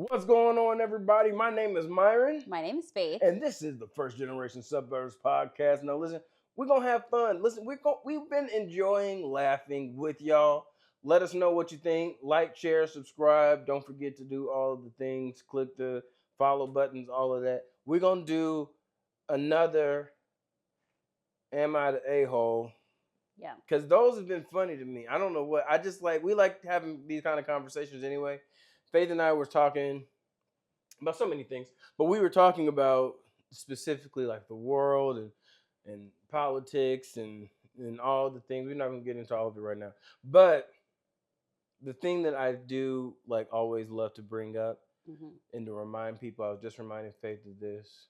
What's going on, everybody? My name is Myron, My name is Faith. and this is the First Generation Suburbs podcast. Now, listen, we're gonna have fun. Listen, we've been enjoying laughing with y'all. Let us know what you think. Like, share, subscribe. Don't forget to do all of the things. Click the follow buttons, all of that. We're gonna do another "Am I the A-hole?" Yeah. Because those have been funny to me. I don't know what. I just we like having these kind of conversations anyway. Faith and I were talking about so many things, but we were talking about specifically like the world and politics and all the things. We're not gonna get into all of it right now, but the thing that I do like always love to bring up and to remind people, I was just reminding Faith of this.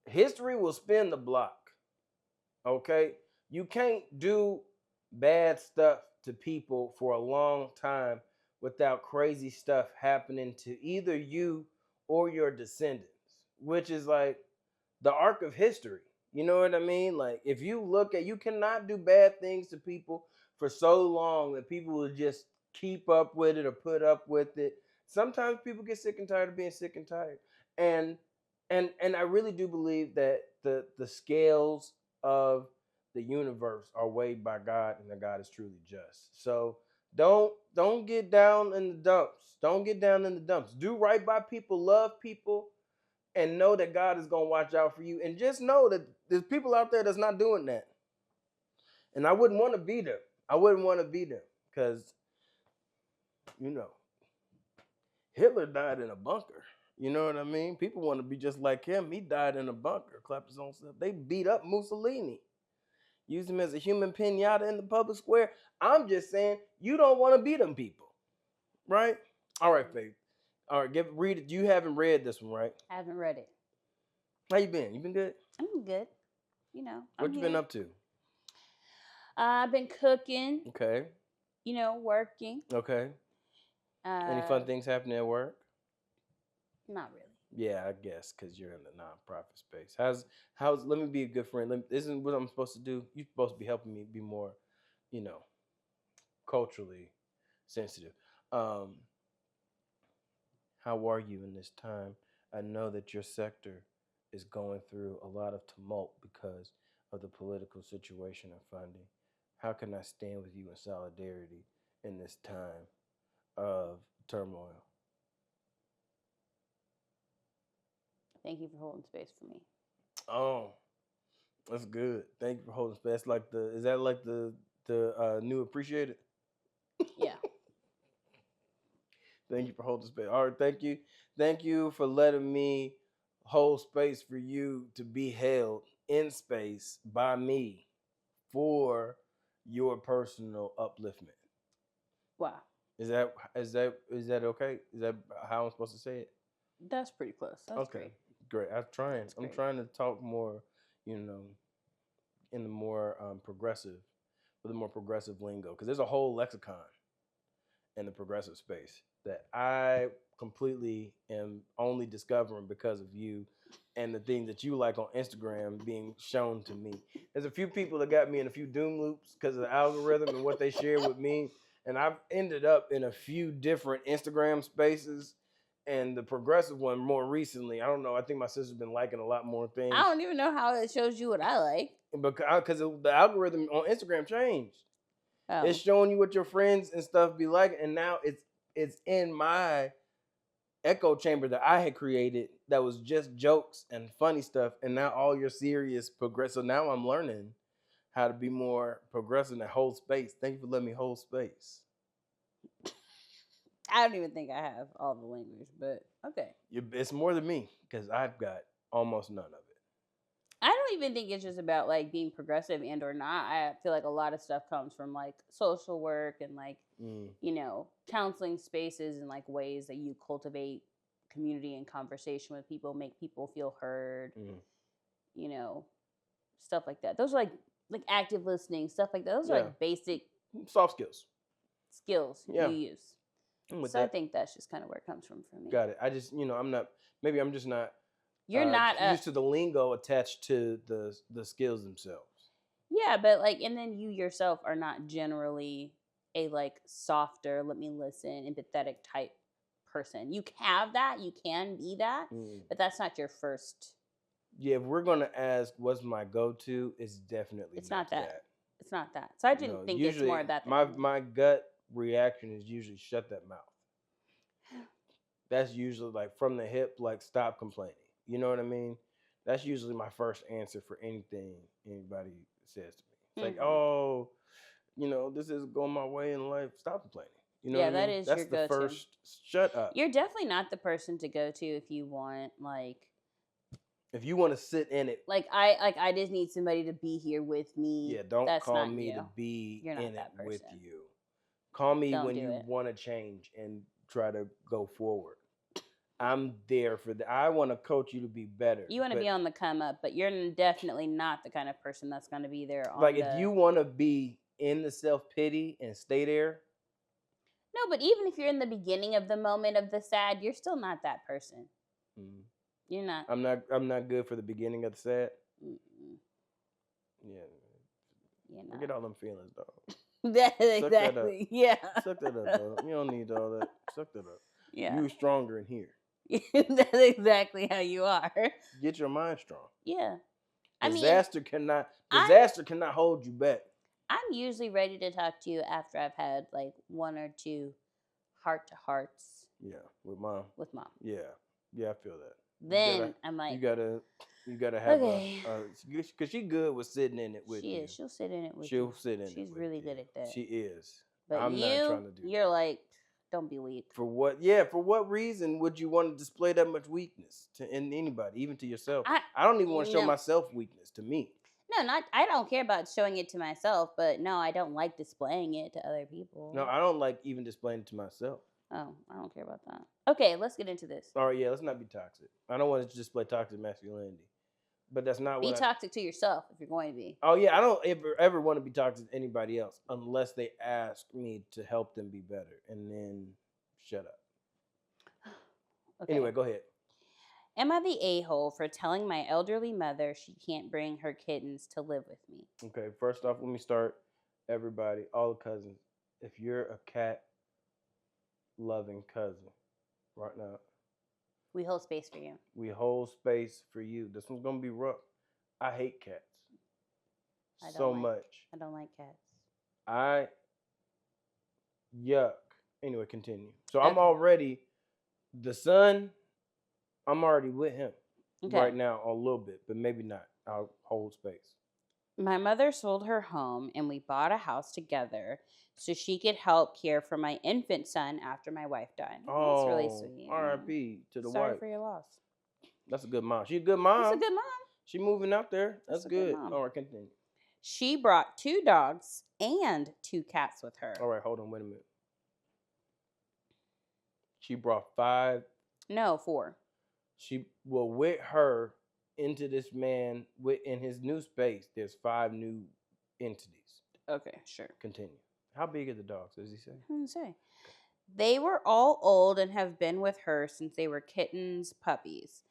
History will spin the block. Okay, you can't do bad stuff to people for a long time without crazy stuff happening to either you or your descendants, which is like the arc of history. You know what I mean? Like if you look at, you cannot do bad things to people for so long that people will just keep up with it or put up with it. Sometimes people get sick and tired of being sick and tired. And and I really do believe that the scales of the universe are weighed by God, and that God is truly just. So don't get down in the dumps. Don't get down in the dumps. Do right by people, love people, and know that God is gonna watch out for you. And just know that there's people out there that's not doing that. And I wouldn't want to be them. I wouldn't want to be them because you know Hitler died in a bunker. You know what I mean? People want to be just like him. He died in a bunker, clapped his own self. They beat up Mussolini, used him as a human pinata in the public square. I'm just saying, you don't want to be them people, right? All right, Faith. All right, read it. You haven't read this one, right? I haven't read it. How you been? You been good? I'm good. What you been up to? I've been cooking. Okay. Working. Okay. Any fun things happening at work? Not really. Yeah, I guess because you're in the nonprofit space. How's? Let me be a good friend. This isn't what I'm supposed to do. You're supposed to be helping me be more, you know, culturally sensitive. Um, how are you in this time? I know that your sector is going through a lot of tumult because of the political situation and funding. How can I stand with you in solidarity in this time of turmoil? Thank you for holding space for me. Oh, that's good. Thank you for holding space. Is that like the new appreciated? Yeah. Thank you for holding space. All right, thank you for letting me hold space for you to be held in space by me for your personal upliftment. Wow. Is that okay? Is that how I'm supposed to say it? That's pretty close. That's okay. Great. I'm trying. I'm trying to talk more, in the more progressive, with a more progressive lingo, because there's a whole lexicon in the progressive space that I completely am only discovering because of you and the things that you like on Instagram being shown to me. There's a few people that got me in a few doom loops because of the algorithm and what they share with me. And I've ended up in a few different Instagram spaces. And the progressive one more recently, I don't know. I think my sister's been liking a lot more things. I don't even know how it shows you what I like. Because the algorithm on Instagram changed. Oh. It's showing you what your friends and stuff be like, and now it's in my echo chamber that I had created that was just jokes and funny stuff, and now all your serious progress. So now I'm learning how to be more progressive and hold space. Thank you for letting me hold space. I don't even think I have all the language, but okay. It's more than me because I've got almost none of it. I don't even think it's just about like being progressive and or not. I feel like a lot of stuff comes from like social work and like counseling spaces and like ways that you cultivate community and conversation with people, make people feel heard. Stuff like that. Those are like active listening, stuff like that. Those are like basic soft skills you use. So I think that's just kind of where it comes from for me. Got it. I just I'm not. Maybe I'm just not. You're not used to the lingo attached to the skills themselves. Yeah, but and then you yourself are not generally a like softer, let me listen, empathetic type person. You have that, you can be that, but that's not your first. Yeah, if we're gonna ask what's my go-to, it's definitely It's not that. that. It's not that. So I didn't think it's usually more of that. My gut reaction is usually shut that mouth. That's usually like from the hip, like stop complaining. You know what I mean? That's usually my first answer for anything anybody says to me. It's like, oh, this is going my way in life. Stop complaining. You know what I mean? Is that's your the go-to. first shut up. You're definitely not the person to go to if you want if you want to sit in it. I just need somebody to be here with me. Yeah, don't call me to be in it with you. Call me when you want to change and try to go forward. I'm there for that. I want to coach you to be better. You want to be on the come up, but you're definitely not the kind of person that's going to be there. If you want to be in the self-pity and stay there. No, but even if you're in the beginning of the moment of the sad, you're still not that person. Mm-hmm. You're not. I'm not good for the beginning of the sad. Mm-mm. Yeah. Forget all them feelings, dog. Exactly. That up. Yeah. Suck that up, dog. You don't need all that. Suck that up. Yeah. You're stronger in here. That's exactly how you are. Get your mind strong. Yeah. Disaster cannot hold you back. I'm usually ready to talk to you after I've had like one or two heart-to-hearts. Yeah, with mom. Yeah, I feel that. Then I'm like, you gotta have because she good with sitting in it with you. She is. She'll sit in it with you. She's really good at that. She is. But I'm not trying to do that. You're like, don't be weak. For what? Yeah. For what reason would you want to display that much weakness in anybody, even to yourself? I don't even want to show myself weakness to me. No, I don't care about showing it to myself, but no, I don't like displaying it to other people. No, I don't like even displaying it to myself. Oh, I don't care about that. Okay, let's get into this. All right, yeah, let's not be toxic. I don't want to display toxic masculinity, but that's not what. Be toxic to yourself if you're going to be. Oh yeah, I don't ever want to be toxic to anybody else unless they ask me to help them be better, and then shut up. Okay. Anyway, go ahead. Am I the a-hole for telling my elderly mother she can't bring her kittens to live with me? Okay, first off, let me start. Everybody, all the cousins, if you're a cat loving cousin right now, we hold space for you. We hold space for you. This one's gonna be rough. I hate cats so much. I don't like cats. Yuck. Anyway, continue. So okay. I'm already the son. I'm already with him right now a little bit, but maybe not. I'll hold space. My mother sold her home and we bought a house together so she could help care for my infant son after my wife died. Oh, that's really sweet. R.I.P. to the wife. Sorry for your loss. That's a good mom. She's a good mom. That's a good mom. She moving out there. That's good. All right, continue. She brought 2 dogs and 2 cats with her. All right, hold on. Wait a minute. She brought 5. No, 4. With her into this man in his new space. There's 5 new entities. Okay, sure. Continue. How big are the dogs? Does he say? I didn't say. They were all old and have been with her since they were kittens, puppies.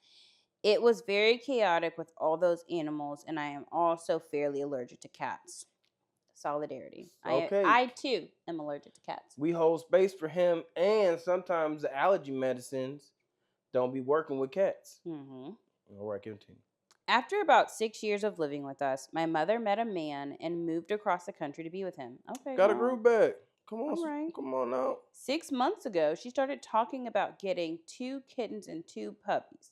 It was very chaotic with all those animals, and I am also fairly allergic to cats. Solidarity. Okay. I too am allergic to cats. We hold space for him, and sometimes the allergy medicines don't be working with cats. Mm-hmm. All right, continue. After about 6 years of living with us, my mother met a man and moved across the country to be with him. Okay. Got a groove back. Come on. All right. Come on now. 6 months ago, she started talking about getting 2 kittens and 2 puppies.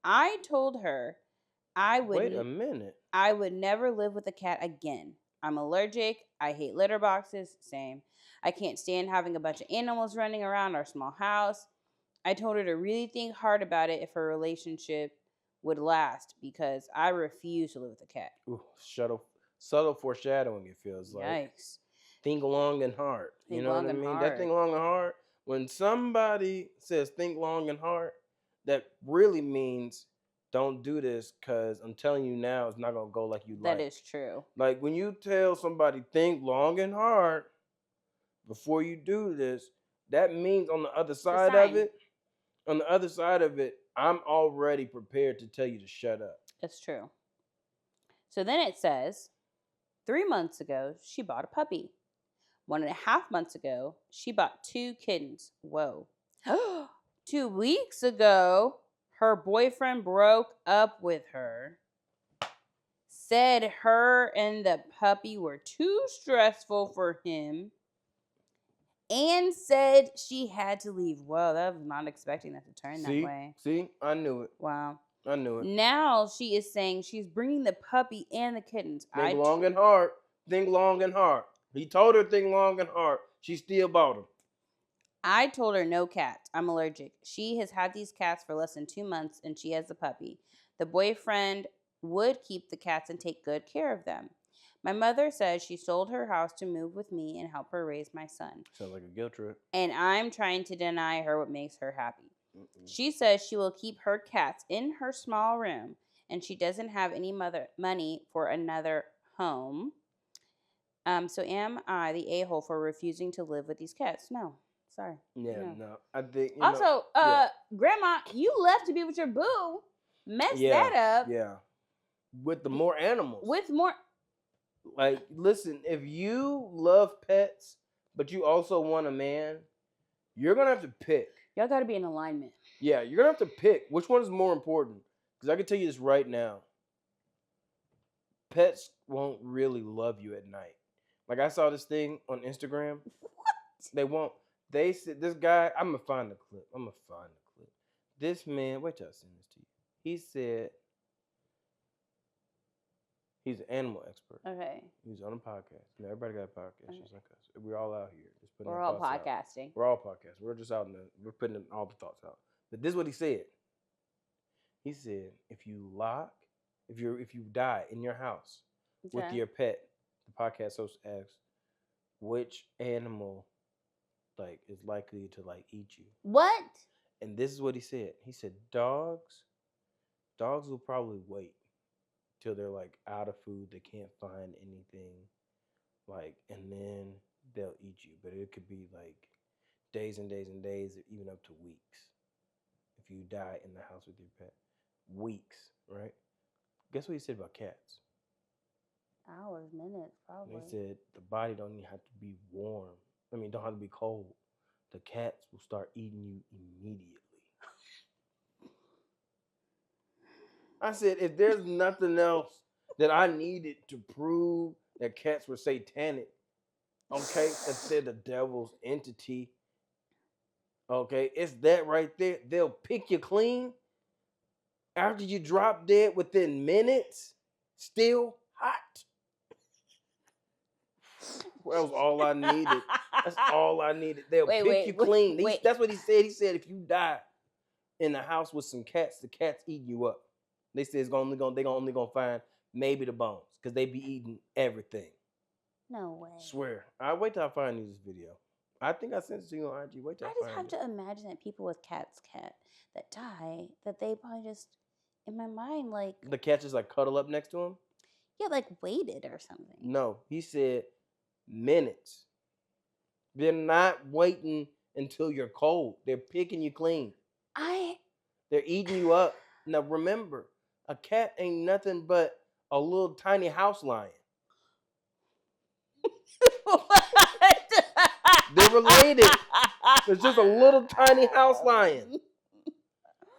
I told her Wait a minute. I would never live with a cat again. I'm allergic. I hate litter boxes. Same. I can't stand having a bunch of animals running around our small house. I told her to really think hard about it if her relationship would last because I refuse to live with a cat. Ooh, subtle foreshadowing, it feels like. Yikes. Think long and hard. You know what I mean? That think long and hard. When somebody says think long and hard, that really means don't do this because I'm telling you now it's not going to go like you like. That is true. Like when you tell somebody think long and hard before you do this, that means on the other side of it, I'm already prepared to tell you to shut up. That's true. So then it says, 3 months ago, she bought a puppy. 1.5 months ago, she bought 2 kittens. Whoa. 2 weeks ago, her boyfriend broke up with her, said her and the puppy were too stressful for him, and said she had to leave. Whoa, I was not expecting that to turn that way. See, I knew it. Wow. I knew it. Now she is saying she's bringing the puppy and the kittens. Think long and hard. Think long and hard. He told her think long and hard. She still bought him. I told her no cats. I'm allergic. She has had these cats for less than 2 months and she has a puppy. The boyfriend would keep the cats and take good care of them. My mother says she sold her house to move with me and help her raise my son. Sounds like a guilt trip. And I'm trying to deny her what makes her happy. She says she will keep her cats in her small room and she doesn't have any money for another home. So am I the a-hole for refusing to live with these cats? No. Sorry. Yeah, no. I think also, Grandma, you left to be with your boo. Messed that up. Yeah. With the more animals. With more. Like, listen, if you love pets, but you also want a man, you're gonna have to pick. Y'all gotta be in alignment. Yeah, you're gonna have to pick which one is more important. Because I can tell you this right now. Pets won't really love you at night. Like, I saw this thing on Instagram. What? They won't. They said, this guy, I'm going to find the clip. This man, wait till I send this to you. He said, he's an animal expert. Okay. He was on a podcast. You know, everybody got a podcast. Okay. Just like us. We're all out here. Just putting We're our all thoughts podcasting. out. We're all podcasting. We're just out we're putting all the thoughts out. But this is what he said. He said, if you die in your house with your pet, the podcast host asks, which animal is likely to eat you? What? And this is what he said. He said dogs will probably wait till they're out of food, they can't find anything, and then they'll eat you. But it could be days and days and days, or even up to weeks. If you die in the house with your pet, weeks, right? Guess what he said about cats? Hours, minutes, probably. He said the body don't even have to be warm. Don't have to be cold. The cats will start eating you immediately. I said, if there's nothing else that I needed to prove that cats were satanic, okay, that said the devil's entity, okay, it's that right there. They'll pick you clean after you drop dead within minutes, still hot. That was all I needed. That's all I needed. They'll pick you clean. That's what he said. He said if you die in the house with some cats, the cats eat you up. They said they're only gonna find maybe the bones because they be eating everything. No way. Swear. I wait till I find you this video. I think I sent it to you on IG. Wait till I find it. I just have to imagine that people with cats that die, that they probably just, in my mind, the cat just cuddle up next to him. Yeah, waited or something. No, he said minutes. They're not waiting until you're cold. They're picking you clean. They're eating you up. Now remember, a cat ain't nothing but a little tiny house lion. They're related. It's just a little tiny house lion.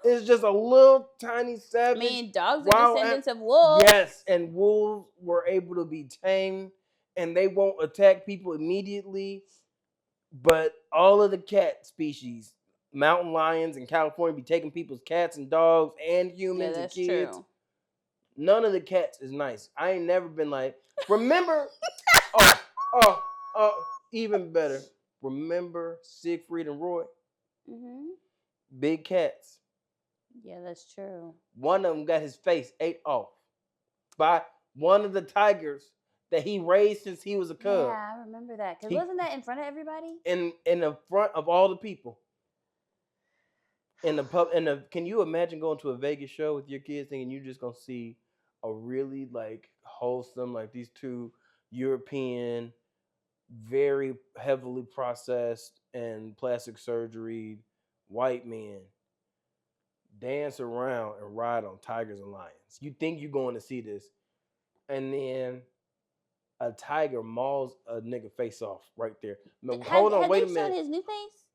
It's just a little tiny savage. Dogs are descendants of wolves. Yes, and wolves were able to be tamed, and they won't attack people immediately. But all of the cat species, mountain lions in California, be taking people's cats and dogs and humans and kids. True. None of the cats is nice. I ain't never been remember? Even better. Remember Siegfried and Roy? Mm-hmm. Big cats. Yeah, that's true. One of them got his face ate off by one of the tigers that he raised since he was a cub. Yeah, I remember that. Because wasn't that in front of everybody? In the front of all the people. In the pub. Can you imagine going to a Vegas show with your kids thinking you're just gonna see a really wholesome, these two European, very heavily processed and plastic surgery white men dance around and ride on tigers and lions? You think you're going to see this, and then a tiger mauls a nigga face off right there. No, Have hold on, wait a they shown minute. his new face?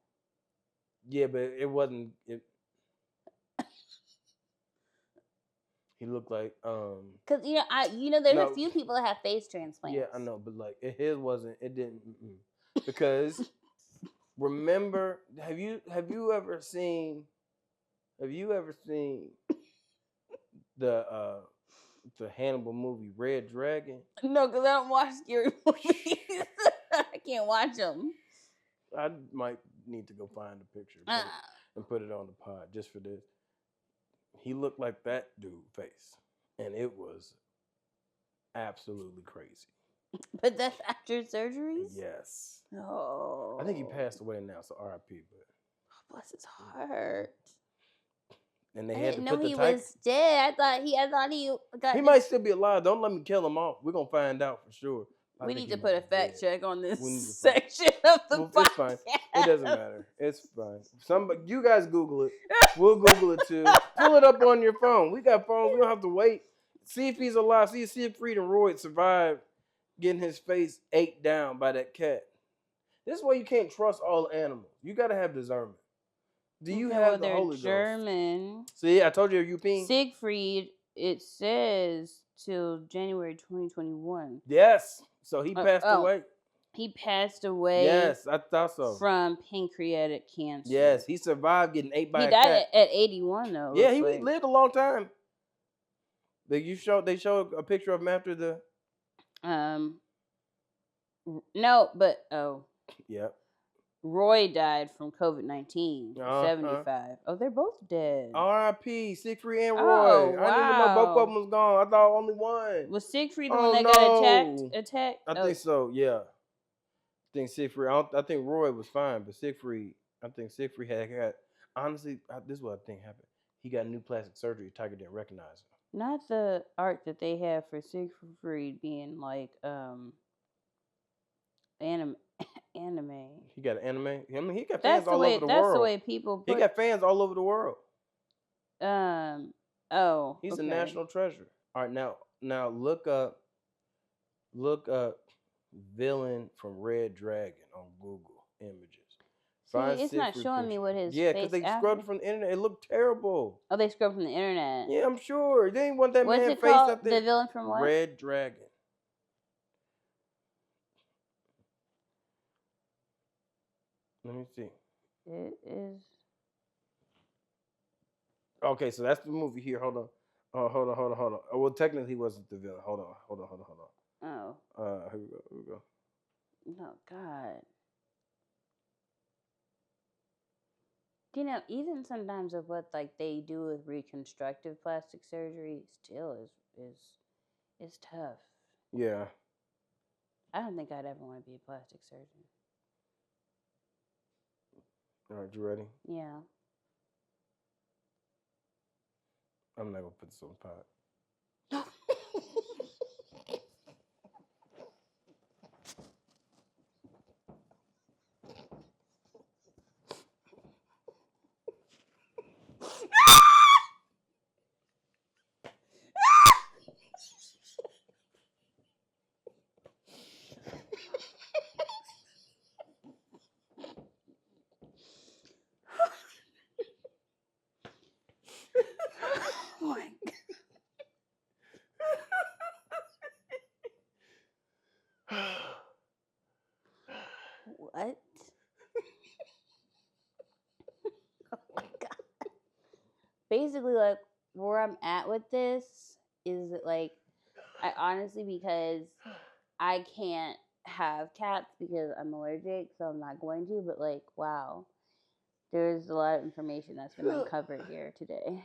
Yeah, but it wasn't. He looked like Because there's a no, few people that have face transplants. yeah, I know, but like his wasn't. It didn't because remember, have you ever seen the Hannibal movie Red Dragon? No, because I don't watch scary movies. I can't watch them. I might need to go find a picture and put it on the pod just for this. He looked like that dude face, and it was absolutely crazy. But that's after surgeries? Yes. Oh. I think he passed away now, so R.I.P. But bless his heart. and they I had didn't to know put the he tiger. was dead. I thought he got. He might still be alive. Don't let me kill him off. We're gonna find out for sure. We need to put a fact check on this find- section of the podcast. It's fine. It doesn't matter. It's fine. You guys Google it. We'll Google it too. Pull it up on your phone. We got phones. We don't have to wait. See if he's alive. See if Freed and Roy survived getting his face ate down by that cat. This is why you can't trust all animals. You gotta have discernment. Do you have the Holy German. Ghost? See, I told you you're European. Siegfried, it says till January 2021. Yes. So he passed away. He passed away. Yes, I thought so. From pancreatic cancer. Yes, he survived getting ate by a cat. He died at 81 though. Yeah, he lived a long time. They showed a picture of him after the no, but Yep. Roy died from COVID-19. 75. Oh, they're both dead. R.I.P. Siegfried and Roy. Oh, wow. I didn't even know both of them was gone. I thought only one. Was Siegfried the one that got attacked? I think so. Yeah. I think Siegfried. I think Roy was fine, but Siegfried. I think Siegfried had. Honestly, this is what I think happened. He got new plastic surgery. Tiger didn't recognize him. Not the art that they have for Siegfried being like anime. He got an anime. I mean, he got fans all over the world. That's the way people. He got fans all over the world. Oh. He's a national treasure. All right, now look up villain from Red Dragon on Google Images. See, it's not showing me what his face because they scrubbed from the internet. It looked terrible. Oh, they scrubbed from the internet. Yeah, I'm sure. They didn't want that What's man it face called? up there. The villain from what? Red Dragon. Let me see. It is. Okay, so that's the movie here. Hold on. Hold on. Well, technically, he wasn't the villain. Hold on. Oh. Here we go. Oh, God. Even sometimes of what they do with reconstructive plastic surgery still is tough. Yeah. I don't think I'd ever want to be a plastic surgeon. All right, you ready? Yeah. I'm not gonna put this on the pod. Oh my God. What? Oh my God. Basically, where I'm at with this is that, I honestly, because I can't have cats because I'm allergic, so I'm not going to, but, wow. There's a lot of information that's been uncovered here today.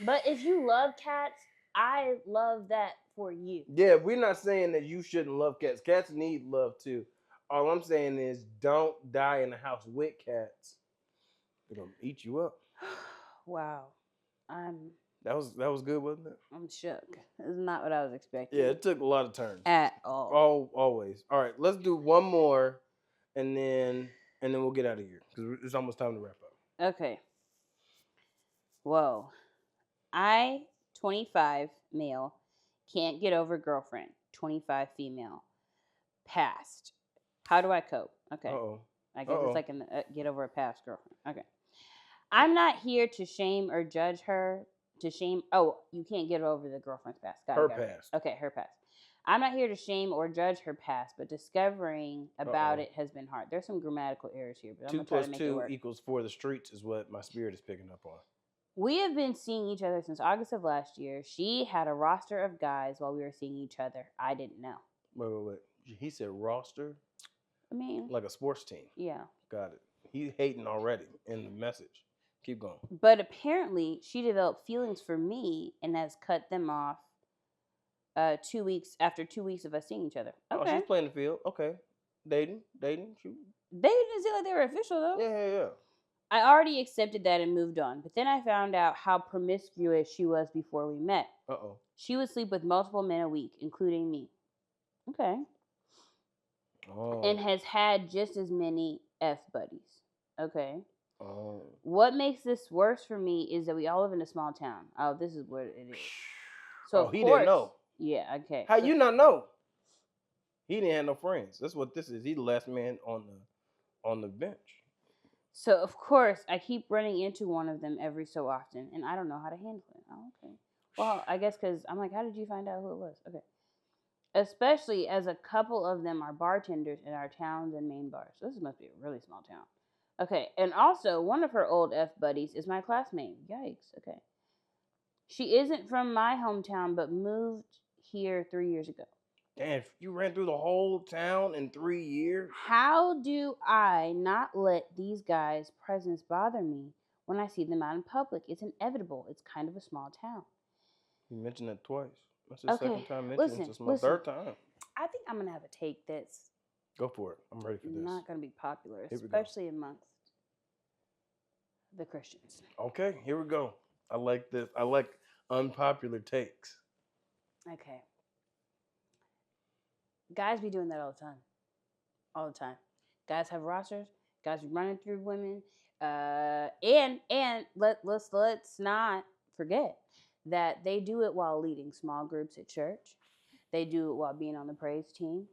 But if you love cats, I love that for you. Yeah, we're not saying that you shouldn't love cats. Cats need love too. All I'm saying is don't die in the house with cats. They're gonna eat you up. Wow. That was good, wasn't it? I'm shook. This is not what I was expecting. Yeah, it took a lot of turns. At all. Always. All right, let's do one more, and then we'll get out of here because it's almost time to wrap up. Okay. Whoa. I, 25, male, can't get over girlfriend. 25 female. Past. How do I cope? Okay. Uh-oh. I guess it's like a get over a past girlfriend. Okay. I'm not here to shame or judge her. To shame. Oh, you can't get over the girlfriend's past. Got Her it. past. Okay, her past. I'm not here to shame or judge her past, but discovering about it has been hard. There's some grammatical errors here, but I'm gonna try to make it work. 2 + 2 equals for the streets is what my spirit is picking up on. We have been seeing each other since August of last year. She had a roster of guys while we were seeing each other. I didn't know. Wait. He said roster? I mean, like a sports team. Yeah. Got it. He hating already in the message. Keep going. But apparently, she developed feelings for me and has cut them off 2 weeks after 2 weeks of us seeing each other. Okay. Oh, she's playing the field. Okay. Dating. Shoot. They didn't seem like they were official, though. Yeah. I already accepted that and moved on. But then I found out how promiscuous she was before we met. Uh-oh. She would sleep with multiple men a week, including me. Okay. Oh. And has had just as many F buddies. Okay. Oh. What makes this worse for me is that we all live in a small town. Oh, this is what it is. So he didn't know. Yeah, okay. How you not know? He didn't have no friends. That's what this is. He's the last man on the bench. So of course I keep running into one of them every so often, and I don't know how to handle it. Oh, okay. Well, I guess because I'm like, how did you find out who it was? Okay. Especially as a couple of them are bartenders in our towns and main bars. So this must be a really small town. Okay, and also one of her old F buddies is my classmate. Yikes. Okay. She isn't from my hometown, but moved here 3 years ago. Damn, you ran through the whole town in 3 years? How do I not let these guys' presence bother me when I see them out in public? It's inevitable. It's kind of a small town. You mentioned that twice. That's the second time mentioning. It's my third time. I think I'm going to have to take this. Go for it. I'm ready for this. Not going to be popular, especially amongst the Christians. Okay, here we go. I like this. I like unpopular takes. Okay. Guys be doing that all the time. All the time. Guys have rosters. Guys be running through women. And let's not forget that they do it while leading small groups at church. They do it while being on the praise team,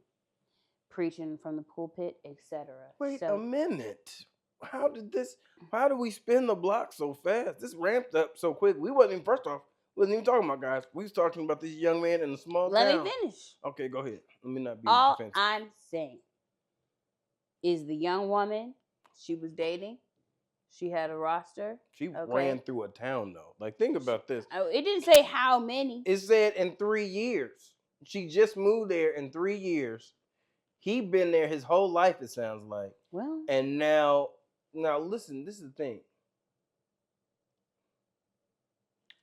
preaching from the pulpit, etc. Wait a minute. How did we spin the block so fast? This ramped up so quick. We wasn't even talking about guys. We was talking about this young man in a small town. Let me finish. Okay, go ahead. Let me not be All defensive. I'm saying is the young woman she was dating, she had a roster. She ran through a town, though. Like, think about this. Oh, it didn't say how many. It said in 3 years. She just moved there in 3 years. He been there his whole life, it sounds like. Well. And now listen, this is the thing.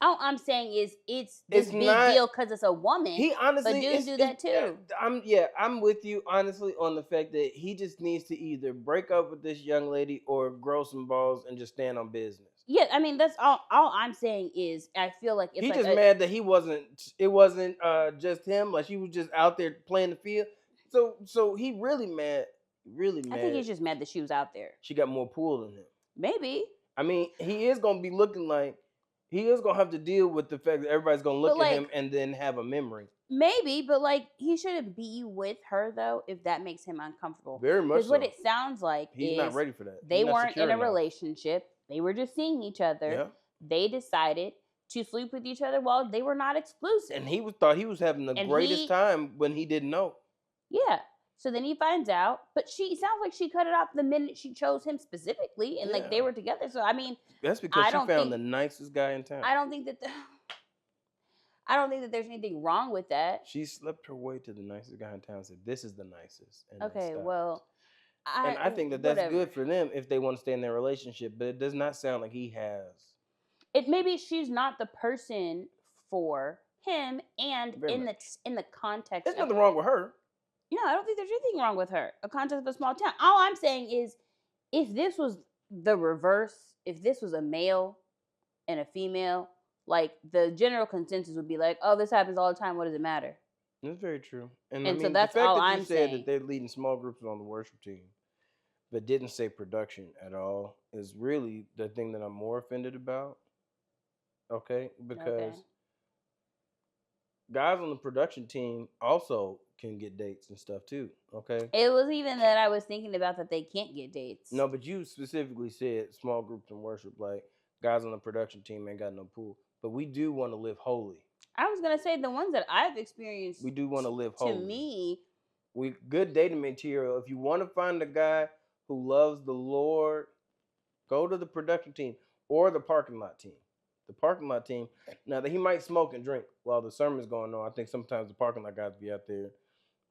All I'm saying is it's this big deal because it's a woman. He honestly, but dudes do that too. I'm with you honestly on the fact that he just needs to either break up with this young lady or grow some balls and just stand on business. Yeah, I mean that's all I'm saying is I feel like it's just mad that it wasn't just him, like she was just out there playing the field. So he really mad. I think he's just mad that she was out there. She got more pull than him. Maybe. I mean, he is gonna be looking like he is gonna have to deal with the fact that everybody's gonna look at him and then have a memory. Maybe, but like he shouldn't be with her though if that makes him uncomfortable. Very much. Because what it sounds like he's not ready for that. They weren't in a relationship. They were just seeing each other. Yeah. They decided to sleep with each other while they were not exclusive. And he thought he was having the greatest time when he didn't know. Yeah. So then he finds out, but she sounds like she cut it off the minute she chose him specifically, and like they were together. So I mean, that's because she found the nicest guy in town. I don't think that there's anything wrong with that. She slept her way to the nicest guy in town and said, "This is the nicest." And okay, well, I think that's good for them if they want to stay in their relationship, but it does not sound like he has. Maybe she's not the person for him, and in the context. There's nothing wrong with her. No, I don't think there's anything wrong with her. A context of a small town. All I'm saying is, if this was the reverse, if this was a male and a female, like the general consensus would be like, "Oh, this happens all the time. What does it matter?" That's very true. And so that's all I'm saying. The fact that you said that they're leading small groups on the worship team, but didn't say production at all, is really the thing that I'm more offended about. Okay, because guys on the production team also can get dates and stuff too. Okay. It was even that I was thinking about that they can't get dates. No, but you specifically said small groups and worship, like guys on the production team ain't got no pool. But we do want to live holy. I was gonna say the ones that I've experienced. We do want to live To holy. me, We good dating material. If you want to find a guy who loves the Lord, go to the production team or the parking lot team. The parking lot team. Now that he might smoke and drink while the sermon's going on. I think sometimes the parking lot guys be out there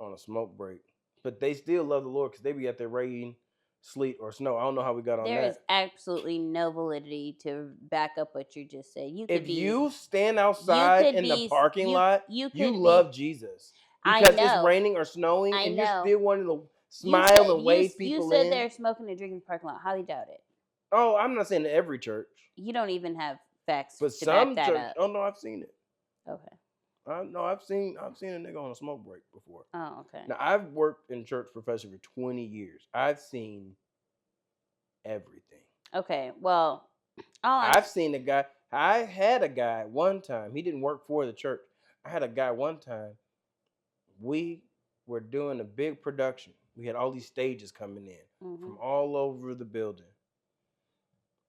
on a smoke break, but they still love the Lord because they be out there rain, sleet, or snow. I don't know how we got on there that. is absolutely no validity to back up what you just said. You could If you stand outside in the parking lot, you love Jesus because it's raining or snowing, and you're still wanting to smile and wave people in. You said they're smoking and drinking in the parking lot. Highly doubt it. Oh, I'm not saying every church. You don't even have facts But to some back that church. up. Oh no, I've seen it. Okay. No, I've seen a nigga on a smoke break before. Oh, okay. Now I've worked in church professionally for 20 years. I've seen everything. Okay, well, I've seen a guy. I had a guy one time. He didn't work for the church. I had a guy one time. We were doing a big production. We had all these stages coming in from all over the building.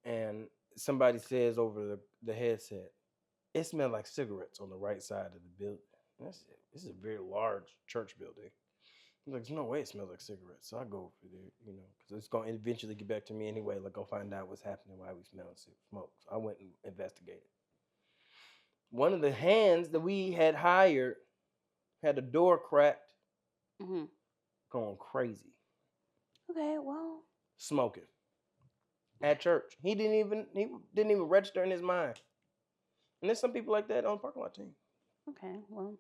And somebody says over the headset, it smelled like cigarettes on the right side of the building. This is a very large church building. I'm like, there's no way it smells like cigarettes. So I go over there, because it's going to eventually get back to me anyway. Like, go find out what's happening, why we smelling smoke. So I went and investigated. One of the hands that we had hired had a door cracked, going crazy. Okay, well, smoking at church. He didn't even register in his mind. And there's some people like that on the parking lot team. Okay, well.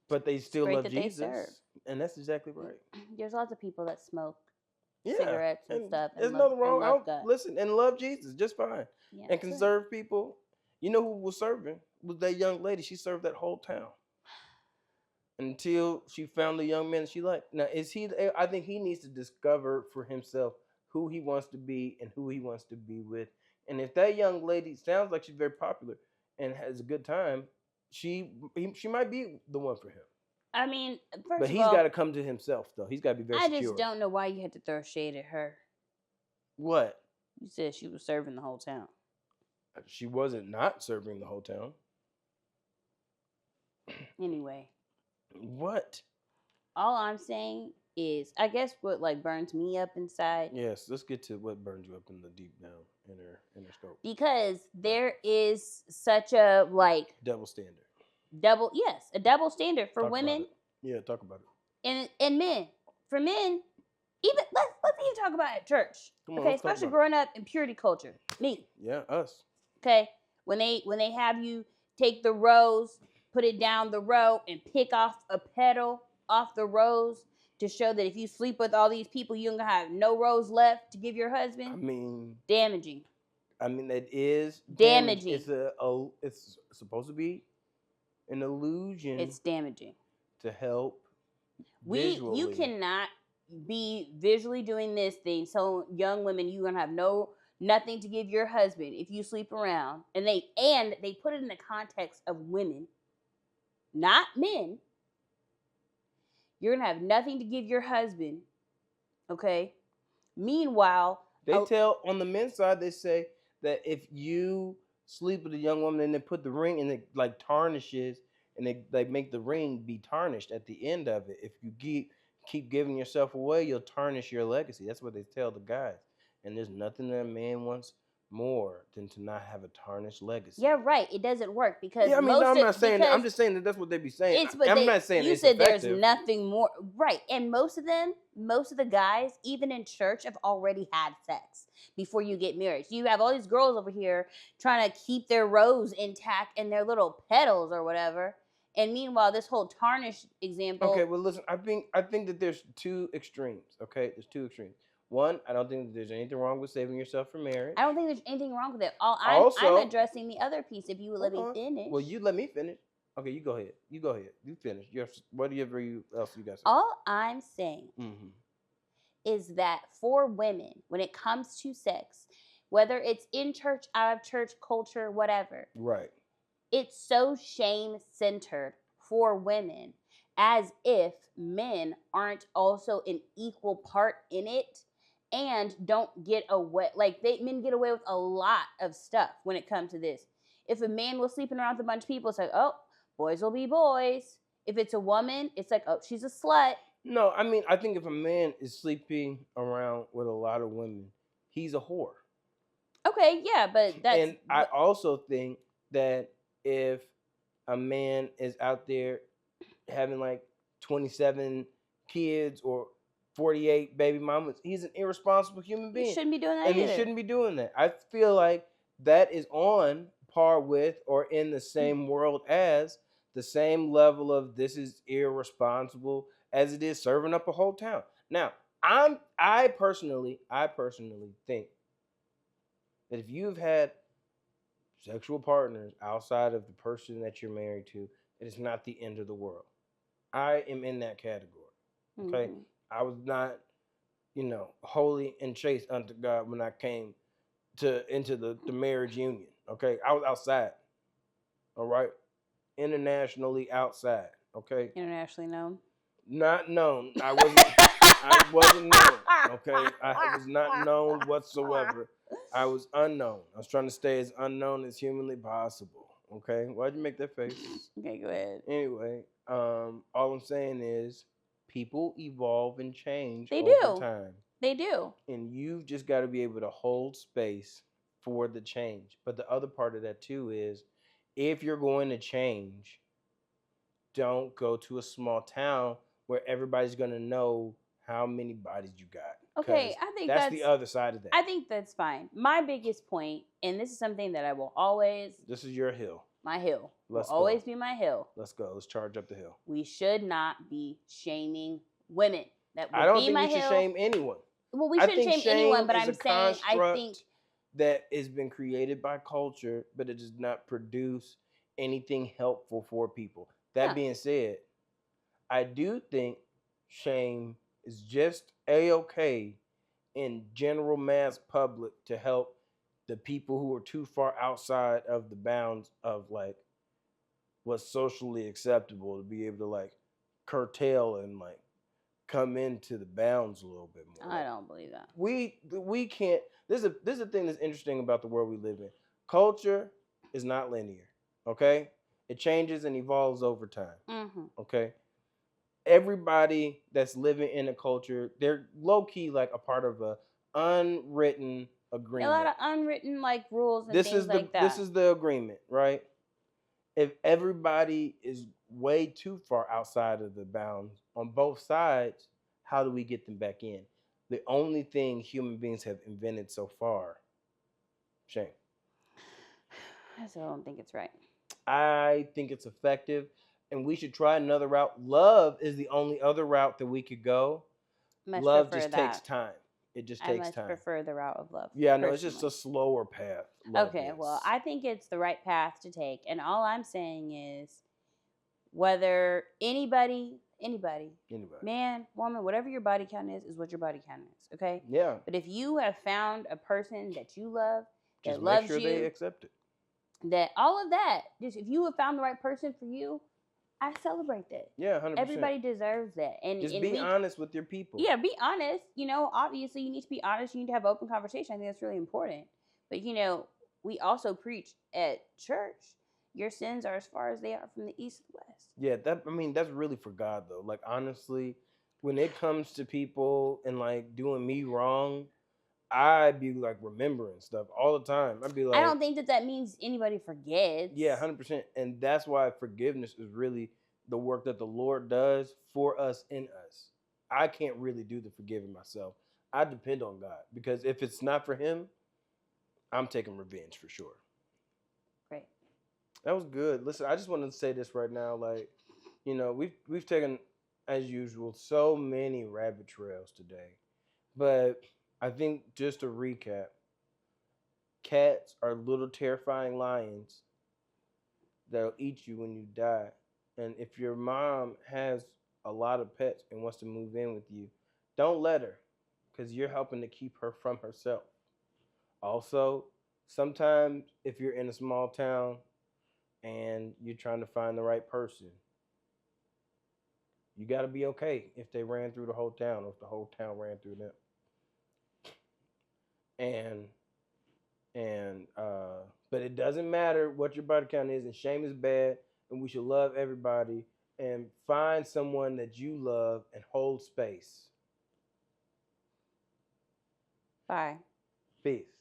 But they still love Jesus. And that's exactly right. There's lots of people that smoke cigarettes and stuff. There's nothing wrong. Listen, and love Jesus just fine. Yeah, and can serve people. You know who was serving? Was that young lady. She served that whole town. Until she found the young man that she liked. Now, I think he needs to discover for himself who he wants to be and who he wants to be with. And if that young lady sounds like she's very popular and has a good time, she might be the one for him. I mean, but he's got to come to himself, though. He's got to be very secure. I just don't know why you had to throw shade at her. What? You said she was serving the whole town. She wasn't not serving the whole town. Anyway. What? All I'm saying is, I guess what burns me up inside. Yes, let's get to what burns you up in the deep down inner scope. Because there is such a double standard. A double standard for women. Yeah, talk about it. And men. For men, even let's even talk about it at church. Okay, especially growing up in purity culture. Me. Yeah, us. Okay. When they have you take the rose, put it down the row, and pick off a petal off the rose to show that if you sleep with all these people, you're gonna have no rose left to give your husband. I mean, damaging. I mean, that is damaging. It's supposed to be an illusion. It's damaging. To help. You cannot be visually doing this thing. So young women, you're gonna have nothing to give your husband if you sleep around. And they put it in the context of women, not men. You're gonna have nothing to give your husband. Okay. Meanwhile, they tell on the men's side, they say that if you sleep with a young woman and they put the ring and it tarnishes and they make the ring be tarnished at the end of it. If you keep giving yourself away, you'll tarnish your legacy. That's what they tell the guys. And there's nothing that a man wants more than to not have a tarnished legacy. Yeah, right. It doesn't work because I'm not saying that. I'm just saying that's what they be saying. I'm not saying you said effective. There's nothing more, right? And most of the guys, even in church, have already had sex before you get married. So you have all these girls over here trying to keep their rose intact and their little petals or whatever. And meanwhile, this whole tarnished example. Okay, well, listen. I think that there's two extremes. Okay, there's two extremes. One, I don't think that there's anything wrong with saving yourself for marriage. I don't think there's anything wrong with it. I'm addressing the other piece. If you would let me finish. Well, you let me finish. Okay, you go ahead. You finish. Whatever else you got. All I'm saying is that for women, when it comes to sex, whether it's in church, out of church, culture, whatever, right, it's so shame-centered for women, as if men aren't also an equal part in it and don't get away. Like, men get away with a lot of stuff when it comes to this. If a man was sleeping around with a bunch of people, it's like, oh, boys will be boys. If it's a woman, it's like, oh, she's a slut. No, I mean, I think if a man is sleeping around with a lot of women, he's a whore. Okay, yeah, but that's. And I also think that if a man is out there having like 27 kids or 48 baby mamas, he's an irresponsible human being. He shouldn't be doing that and either. He shouldn't be doing that. I feel like that is on par with or in the same world as the same level of this is irresponsible as it is serving up a whole town. Now, I personally think that if you've had sexual partners outside of the person that you're married to, it is not the end of the world. I am in that category. Okay. Mm-hmm. I was not, holy and chaste unto God when I came into the marriage union. Okay. I was outside. All right. Internationally outside. Okay. Internationally known? Not known. I wasn't known. Okay. I was not known whatsoever. I was unknown. I was trying to stay as unknown as humanly possible. Okay. Why'd you make that face? Okay, go ahead. Anyway, all I'm saying is people evolve and change over time. They do. And you've just got to be able to hold space for the change. But the other part of that too is if you're going to change, don't go to a small town where everybody's going to know how many bodies you got. Okay, I think that's the other side of that. I think that's fine. My biggest point, and this is something that I will always... This is your hill. My hill. Will always be my hill. Let's go. Let's charge up the hill. We should not be shaming women. That would I don't be think my we should hill. shame anyone. Well, we shouldn't shame anyone, but I'm saying I think that has been created by culture, but it does not produce anything helpful for people. That being said, I do think shame is just a-okay in general mass public to help the people who are too far outside of the bounds of like what's socially acceptable to be able to like curtail and like come into the bounds a little bit more. I don't believe that. We can't. This is a thing that's interesting about the world we live in. Culture is not linear. Okay, it changes and evolves over time. Mm-hmm. Okay, everybody that's living in a culture, they're low key like a part of a unwritten agreement. A lot of unwritten like rules and things like that. This is the agreement, right? If everybody is way too far outside of the bounds on both sides, how do we get them back in? The only thing human beings have invented so far, shame. I still don't think it's right. I think it's effective, and we should try another route. Love is the only other route that we could go. Love just takes time. It just takes time. I prefer the route of love. Yeah, no, it's just a slower path. Okay, well, I think it's the right path to take. And all I'm saying is whether anybody, man, woman, whatever your body count is what your body count is, okay? Yeah. But if you have found a person that you love, that just loves make sure you, they accept it. That all of that, just if you have found the right person for you, I celebrate that. Yeah, 100%. Everybody deserves that. And just be honest with your people. Yeah, be honest. Obviously you need to be honest. You need to have open conversation. I think that's really important. But, we also preach at church, your sins are as far as they are from the east to the west. Yeah, that's really for God, though. Like, honestly, when it comes to people and, like, doing me wrong, I'd be, like, remembering stuff all the time. I'd be like... I don't think that means anybody forgets. Yeah, 100%. And that's why forgiveness is really the work that the Lord does for us, in us. I can't really do the forgiving myself. I depend on God. Because if it's not for him, I'm taking revenge for sure. Great. That was good. Listen, I just wanted to say this right now. Like, we've taken, as usual, so many rabbit trails today. But I think just to recap, cats are little terrifying lions that'll eat you when you die. And if your mom has a lot of pets and wants to move in with you, don't let her, because you're helping to keep her from herself. Also, sometimes if you're in a small town and you're trying to find the right person, You got to be okay if they ran through the whole town or if the whole town ran through them. But it doesn't matter what your body count is, and shame is bad, and we should love everybody and find someone that you love and hold space. Bye. Peace.